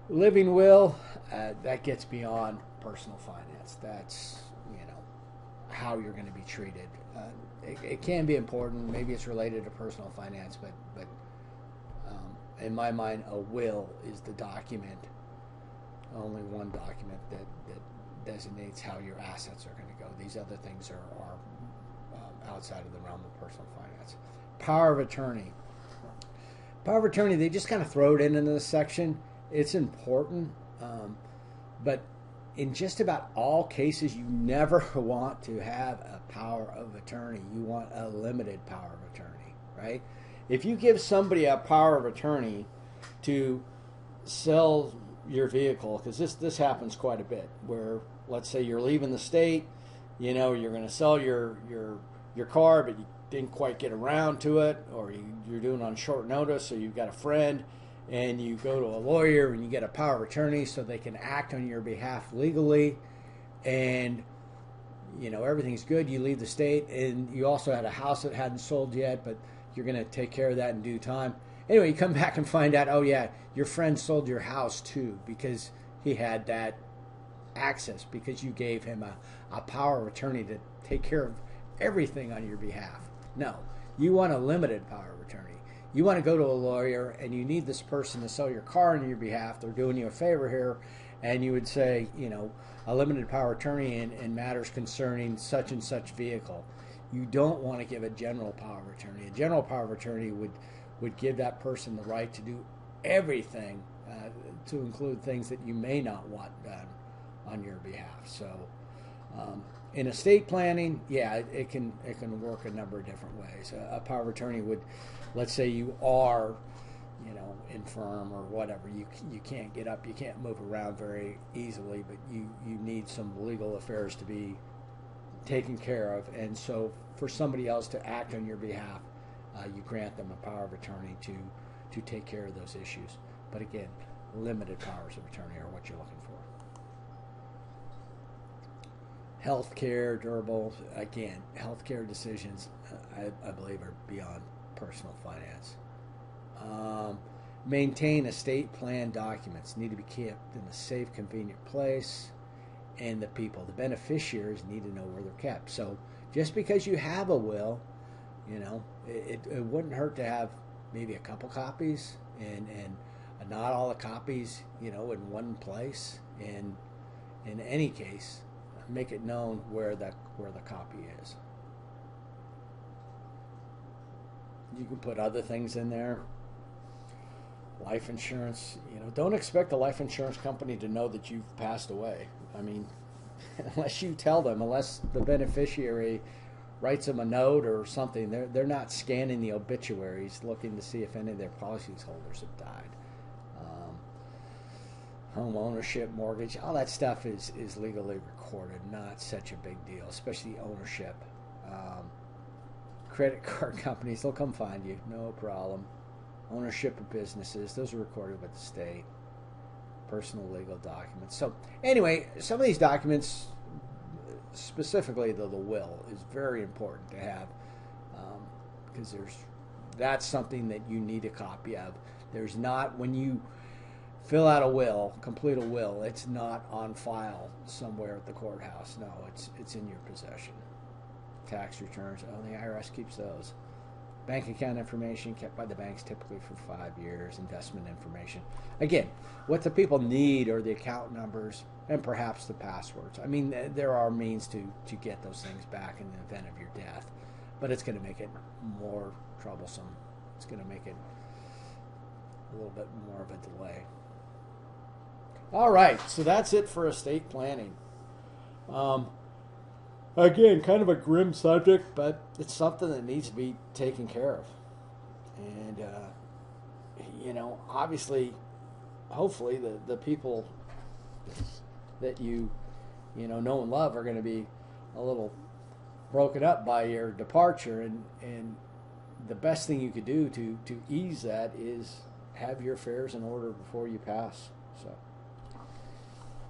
Living will, that gets beyond personal finance. That's, you know, how you're going to be treated. It can be important. Maybe it's related to personal finance, but in my mind, a will is the document, only one document that designates how your assets are going to go. These other things are outside of the realm of personal finance. Power of attorney. Power of attorney, they just kind of throw it into this section. It's important, but in just about all cases, you never want to have a power of attorney. You want a limited power of attorney, right? If you give somebody a power of attorney to sell your vehicle, because this happens quite a bit, where let's say you're leaving the state, you know, you're going to sell your car, but you didn't quite get around to it, or you're doing it on short notice, or you've got a friend, and you go to a lawyer and you get a power of attorney so they can act on your behalf legally, and you know everything's good. You leave the state, and you also had a house that hadn't sold yet, but you're going to take care of that in due time. Anyway, you come back and find out, oh yeah, your friend sold your house too because he had that access, because you gave him a power of attorney to take care of everything on your behalf. No, you want a limited power of attorney. You want to go to a lawyer and you need this person to sell your car on your behalf. They're doing you a favor here. And you would say, you know, a limited power of attorney in matters concerning such and such vehicle. You don't want to give a general power of attorney. A general power of attorney would give that person the right to do everything, to include things that you may not want done on your behalf. So in estate planning, yeah, it can work a number of different ways. A power of attorney would, let's say you are, you know, infirm or whatever, you can't get up, you can't move around very easily, but you need some legal affairs to be taken care of, and so for somebody else to act on your behalf, you grant them a power of attorney to take care of those issues. But again, limited powers of attorney are what you're looking for. Healthcare, durable, again, healthcare decisions, I believe, are beyond personal finance. Maintain estate plan documents, need to be kept in a safe, convenient place, and the beneficiaries need to know where they're kept. So just because you have a will, you know, it wouldn't hurt to have maybe a couple copies, and not all the copies, you know, in one place. And in any case, make it known where the copy is. You can put other things in there. Life insurance, you know, don't expect the life insurance company to know that you've passed away. I mean, unless you tell them, unless the beneficiary writes them a note or something, they're not scanning the obituaries looking to see if any of their policyholders have died. Home ownership, mortgage, all that stuff is legally recorded, not such a big deal, especially ownership. Credit card companies, they'll come find you, no problem. Ownership of businesses, those are recorded with the state. Personal legal documents. So anyway, some of these documents, specifically the will, is very important to have, because that's something that you need a copy of. There's not, when you fill out a will, complete a will, it's not on file somewhere at the courthouse. No, it's in your possession. Tax returns, the IRS keeps those. Bank account information kept by the banks typically for 5 years. Investment information. Again, what the people need are the account numbers and perhaps the passwords. I mean, there are means to get those things back in the event of your death, but it's going to make it more troublesome. It's going to make it a little bit more of a delay. All right, so that's it for estate planning. Again, kind of a grim subject, but it's something that needs to be taken care of. And, you know, obviously, hopefully the people that you know and love are going to be a little broken up by your departure. And the best thing you could do to ease that is have your affairs in order before you pass. So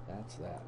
that's that.